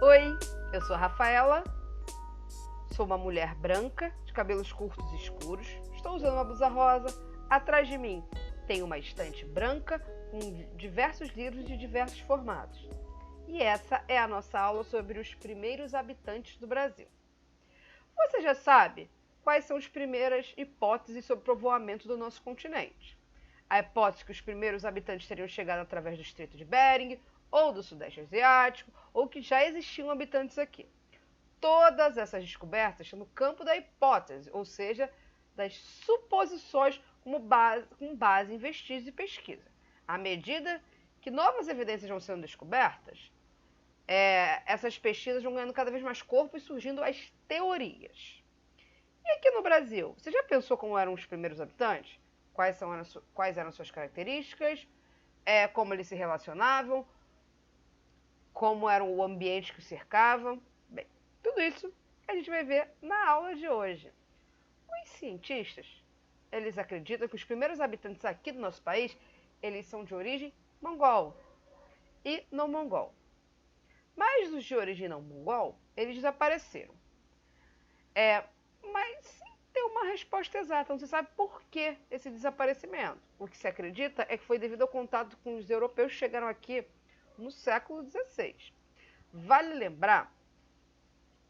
Oi, eu sou a Rafaela, sou uma mulher branca, de cabelos curtos e escuros, estou usando uma blusa rosa, atrás de mim tem uma estante branca com diversos livros de diversos formatos. E essa é a nossa aula sobre os primeiros habitantes do Brasil. Você já sabe quais são as primeiras hipóteses sobre o povoamento do nosso continente? A hipótese que os primeiros habitantes teriam chegado através do Estreito de Bering, ou do Sudeste Asiático, ou que já existiam habitantes aqui. Todas essas descobertas estão no campo da hipótese, ou seja, das suposições com base em vestígios e pesquisa. À medida que novas evidências vão sendo descobertas, essas pesquisas vão ganhando cada vez mais corpo e surgindo as teorias. E aqui no Brasil, você já pensou como eram os primeiros habitantes? Quais eram suas características? Como eles se relacionavam? Como era o ambiente que o cercavam? Bem, tudo isso a gente vai ver na aula de hoje. Os cientistas, eles acreditam que os primeiros habitantes aqui do nosso país, eles são de origem mongol e não mongol. Mas os de origem não mongol, eles desapareceram. Mas tem uma resposta exata, não se sabe por que esse desaparecimento. O que se acredita é que foi devido ao contato com os europeus que chegaram aqui no século XVI. Vale lembrar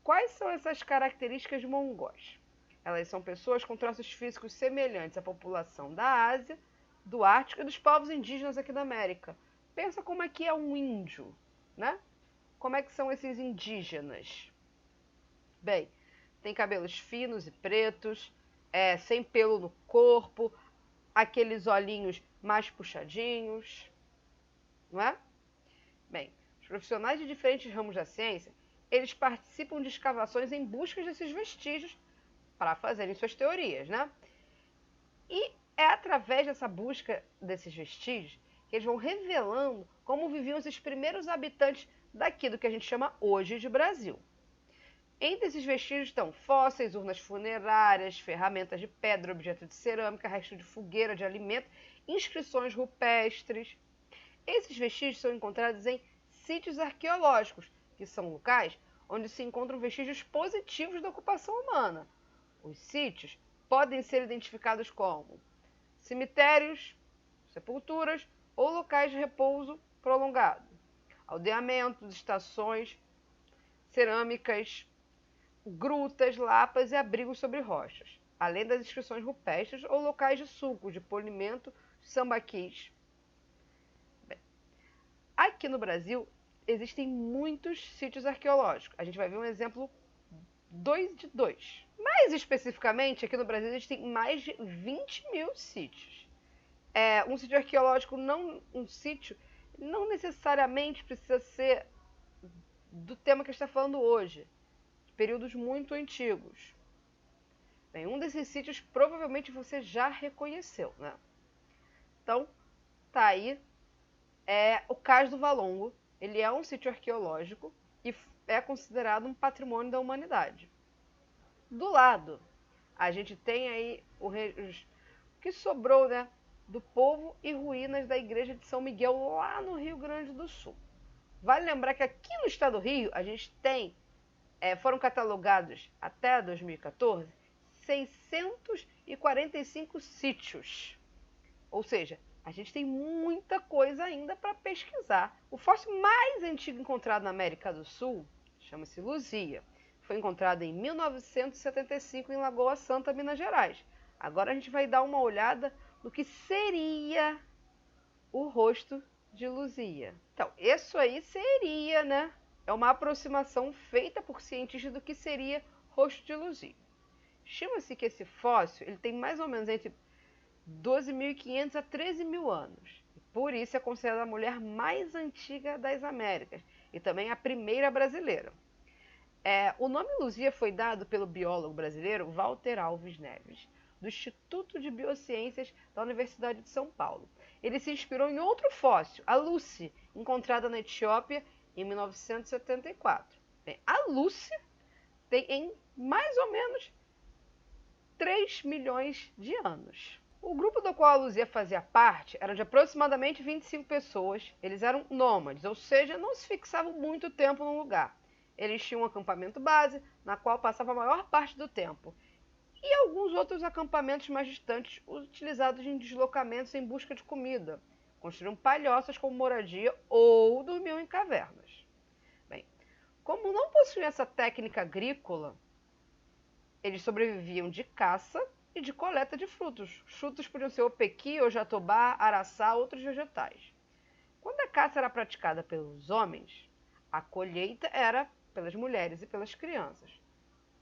quais são essas características mongóis. Elas são pessoas com traços físicos semelhantes à população da Ásia, do Ártico e dos povos indígenas aqui da América. Pensa como é que é um índio, né? Como é que são esses indígenas? Bem, tem cabelos finos e pretos, sem pelo no corpo, aqueles olhinhos mais puxadinhos, não é? Bem, os profissionais de diferentes ramos da ciência, eles participam de escavações em busca desses vestígios para fazerem suas teorias, né? E é através dessa busca desses vestígios que eles vão revelando como viviam esses primeiros habitantes daqui do que a gente chama hoje de Brasil. Entre esses vestígios estão fósseis, urnas funerárias, ferramentas de pedra, objetos de cerâmica, restos de fogueira, de alimento, inscrições rupestres. Esses vestígios são encontrados em sítios arqueológicos, que são locais onde se encontram vestígios positivos da ocupação humana. Os sítios podem ser identificados como cemitérios, sepulturas ou locais de repouso prolongado, aldeamentos, estações, cerâmicas, grutas, lapas e abrigos sobre rochas, além das inscrições rupestres ou locais de sulcos, de polimento, sambaquis. Aqui no Brasil, existem muitos sítios arqueológicos. A gente vai ver um exemplo 2 de 2. Mais especificamente, aqui no Brasil existem mais de 20 mil sítios. Um sítio arqueológico, não necessariamente precisa ser do tema que a gente está falando hoje, de períodos muito antigos. Bem, um desses sítios provavelmente você já reconheceu, né? Então, tá aí. O Cais do Valongo, ele é um sítio arqueológico e é considerado um patrimônio da humanidade. Do lado, a gente tem aí o que sobrou, né, do povo e ruínas da igreja de São Miguel, lá no Rio Grande do Sul. Vale lembrar que aqui no estado do Rio, a gente tem, foram catalogados até 2014, 645 sítios. Ou seja, a gente tem muita coisa ainda para pesquisar. O fóssil mais antigo encontrado na América do Sul chama-se Luzia. Foi encontrado em 1975 em Lagoa Santa, Minas Gerais. Agora a gente vai dar uma olhada no que seria o rosto de Luzia. Então, isso aí seria, né? É uma aproximação feita por cientistas do que seria rosto de Luzia. Estima-se que esse fóssil ele tem mais ou menos entre 12.500 a 13.000 anos. Por isso é considerada a mulher mais antiga das Américas e também a primeira brasileira. O nome Luzia foi dado pelo biólogo brasileiro Walter Alves Neves, do Instituto de Biociências da Universidade de São Paulo. Ele se inspirou em outro fóssil, a Lucy, encontrada na Etiópia em 1974. Bem, a Lucy tem em mais ou menos 3 milhões de anos. O grupo do qual a Luzia fazia parte era de aproximadamente 25 pessoas. Eles eram nômades, ou seja, não se fixavam muito tempo num lugar. Eles tinham um acampamento base, na qual passava a maior parte do tempo, e alguns outros acampamentos mais distantes utilizados em deslocamentos em busca de comida. Construíam palhoças como moradia ou dormiam em cavernas. Bem, como não possuíam essa técnica agrícola, eles sobreviviam de caça e de coleta de frutos. Frutos podiam ser o pequi, o jatobá, araçá, outros vegetais. Quando a caça era praticada pelos homens, a colheita era pelas mulheres e pelas crianças.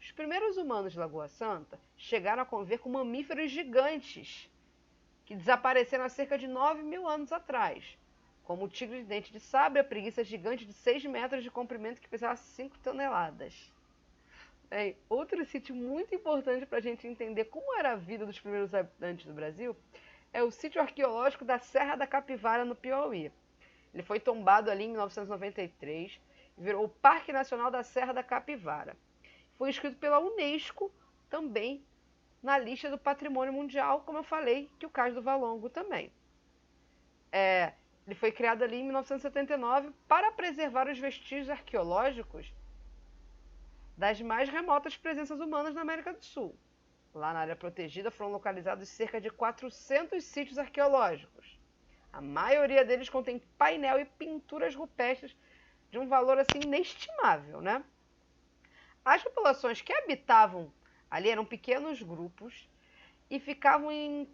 Os primeiros humanos de Lagoa Santa chegaram a conviver com mamíferos gigantes que desapareceram há cerca de 9.000 anos atrás, como o tigre de dente de sabre e a preguiça gigante de 6 metros de comprimento que pesava 5 toneladas. Outro sítio muito importante para a gente entender como era a vida dos primeiros habitantes do Brasil é o sítio arqueológico da Serra da Capivara, no Piauí. Ele foi tombado ali em 1993 e virou o Parque Nacional da Serra da Capivara. Foi inscrito pela Unesco também na lista do Patrimônio Mundial, como eu falei, que o Cais do Valongo também. Ele foi criado ali em 1979 para preservar os vestígios arqueológicos das mais remotas presenças humanas na América do Sul. Lá na área protegida foram localizados cerca de 400 sítios arqueológicos. A maioria deles contém painel e pinturas rupestres de um valor assim inestimável, né? As populações que habitavam ali eram pequenos grupos e ficavam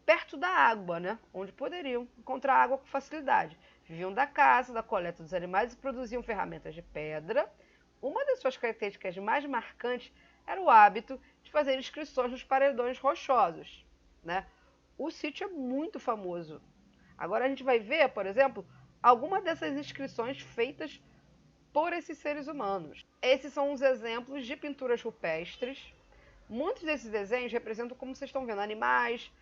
perto da água, né? Onde poderiam encontrar água com facilidade. Viviam da caça, da coleta dos animais e produziam ferramentas de pedra. Uma das suas características mais marcantes era o hábito de fazer inscrições nos paredões rochosos, né? O sítio é muito famoso. Agora a gente vai ver, por exemplo, algumas dessas inscrições feitas por esses seres humanos. Esses são os exemplos de pinturas rupestres. Muitos desses desenhos representam, como vocês estão vendo, animais,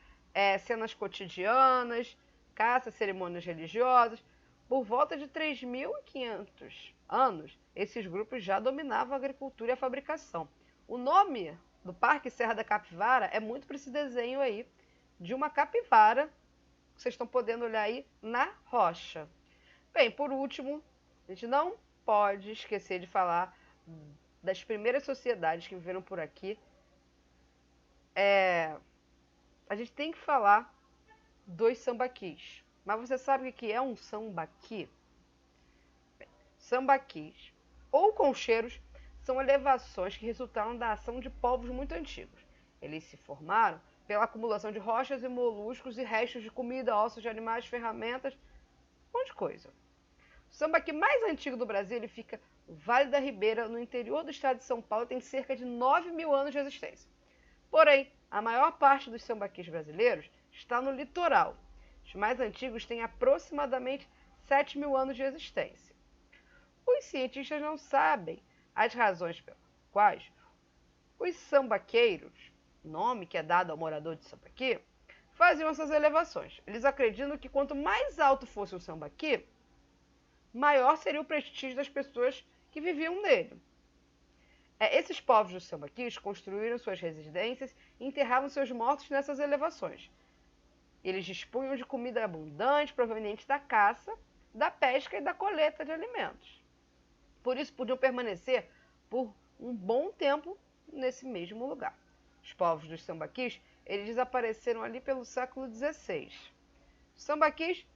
cenas cotidianas, caça, cerimônias religiosas. Por volta de 3.500 anos, esses grupos já dominavam a agricultura e a fabricação. O nome do Parque Serra da Capivara é muito para esse desenho aí de uma capivara, que vocês estão podendo olhar aí na rocha. Bem, por último, a gente não pode esquecer de falar das primeiras sociedades que viveram por aqui. A gente tem que falar dos sambaquis. Mas você sabe o que é um sambaqui? Sambaquis ou concheiros são elevações que resultaram da ação de povos muito antigos. Eles se formaram pela acumulação de rochas e moluscos e restos de comida, ossos de animais, ferramentas, um monte de coisa. O sambaqui mais antigo do Brasil ele fica no Vale da Ribeira, no interior do estado de São Paulo, tem cerca de 9.000 anos de existência. Porém, a maior parte dos sambaquis brasileiros está no litoral. Os mais antigos têm aproximadamente 7.000 anos de existência. Os cientistas não sabem as razões pelas quais os sambaqueiros, nome que é dado ao morador de Sambaqui, faziam essas elevações. Eles acreditam que quanto mais alto fosse o sambaqui, maior seria o prestígio das pessoas que viviam nele. Esses povos dos sambaquis construíram suas residências e enterravam seus mortos nessas elevações. Eles dispunham de comida abundante, proveniente da caça, da pesca e da coleta de alimentos. Por isso, podiam permanecer por um bom tempo nesse mesmo lugar. Os povos dos sambaquis, eles desapareceram ali pelo século XVI. Os sambaquis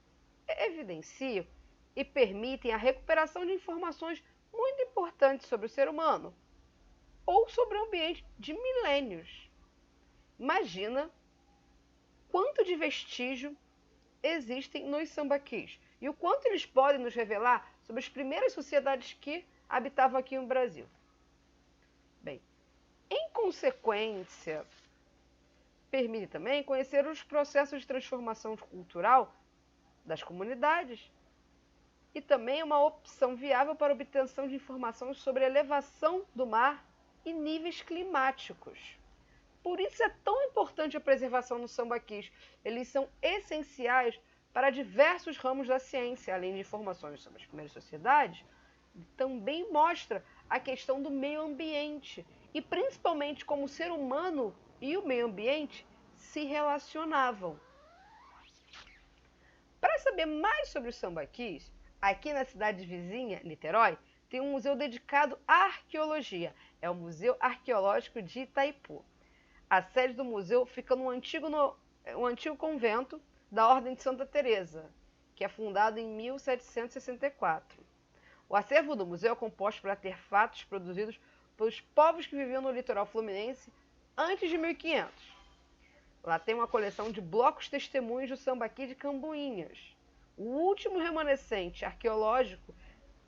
evidenciam e permitem a recuperação de informações muito importantes sobre o ser humano ou sobre o ambiente de milênios. Imagina quanto de vestígio existem nos sambaquis e o quanto eles podem nos revelar sobre as primeiras sociedades que habitavam aqui no Brasil. Bem, em consequência, permite também conhecer os processos de transformação cultural das comunidades e também uma opção viável para a obtenção de informações sobre a elevação do mar e níveis climáticos. Por isso é tão importante a preservação dos sambaquis. Eles são essenciais para diversos ramos da ciência, além de informações sobre as primeiras sociedades, também mostra a questão do meio ambiente e principalmente como o ser humano e o meio ambiente se relacionavam. Para saber mais sobre os sambaquis, aqui na cidade vizinha, Niterói, tem um museu dedicado à arqueologia. É o Museu Arqueológico de Itaipu. A sede do museu fica no antigo convento da Ordem de Santa Teresa, que é fundado em 1764. O acervo do museu é composto por artefatos produzidos pelos povos que viviam no litoral fluminense antes de 1500. Lá tem uma coleção de blocos testemunhos do sambaqui de Cambuinhas, o último remanescente arqueológico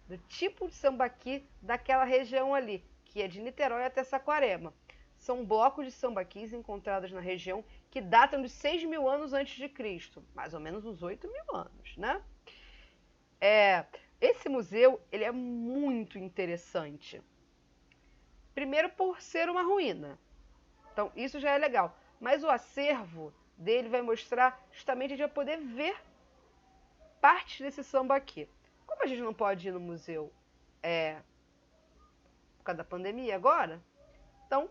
do tipo de sambaqui daquela região ali, que é de Niterói até Saquarema. São blocos de sambaquis encontrados na região que datam de 6.000 anos antes de Cristo, mais ou menos uns 8.000 anos, né? Esse museu ele é muito interessante. Primeiro por ser uma ruína, então isso já é legal. Mas o acervo dele vai mostrar justamente a gente vai poder ver partes desse sambaqui. Como a gente não pode ir no museu por causa da pandemia agora, então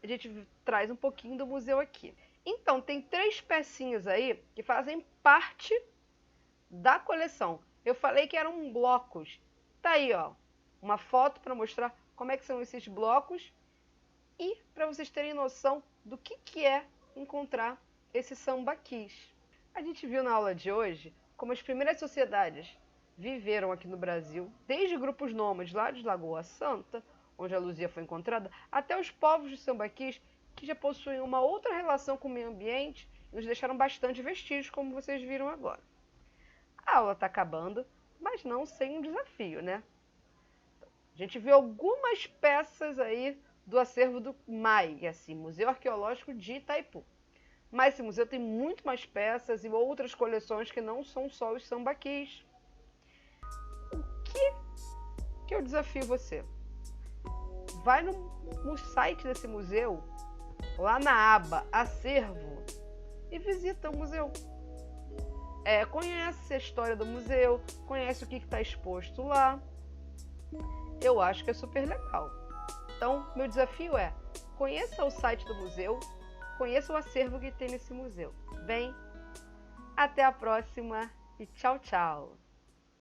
a gente traz um pouquinho do museu aqui. Então, tem 3 pecinhas aí que fazem parte da coleção. Eu falei que eram blocos. Tá aí, ó, uma foto para mostrar como é que são esses blocos e para vocês terem noção do que é encontrar esses sambaquis. A gente viu na aula de hoje como as primeiras sociedades viveram aqui no Brasil, desde grupos nômades lá de Lagoa Santa, onde a Luzia foi encontrada, até os povos de sambaquis que já possuem uma outra relação com o meio ambiente e nos deixaram bastante vestígios, como vocês viram agora. A aula está acabando, mas não sem um desafio, né? A gente viu algumas peças aí do acervo do MAI, assim, Museu Arqueológico de Itaipu. Mas esse museu tem muito mais peças e outras coleções que não são só os sambaquis. O que eu desafio você? Vai no site desse museu, lá na aba Acervo, e visita o museu. Conhece a história do museu, conhece o que está exposto lá. Eu acho que é super legal. Então, meu desafio é, conheça o site do museu, conheça o acervo que tem nesse museu. Bem, até a próxima e tchau, tchau!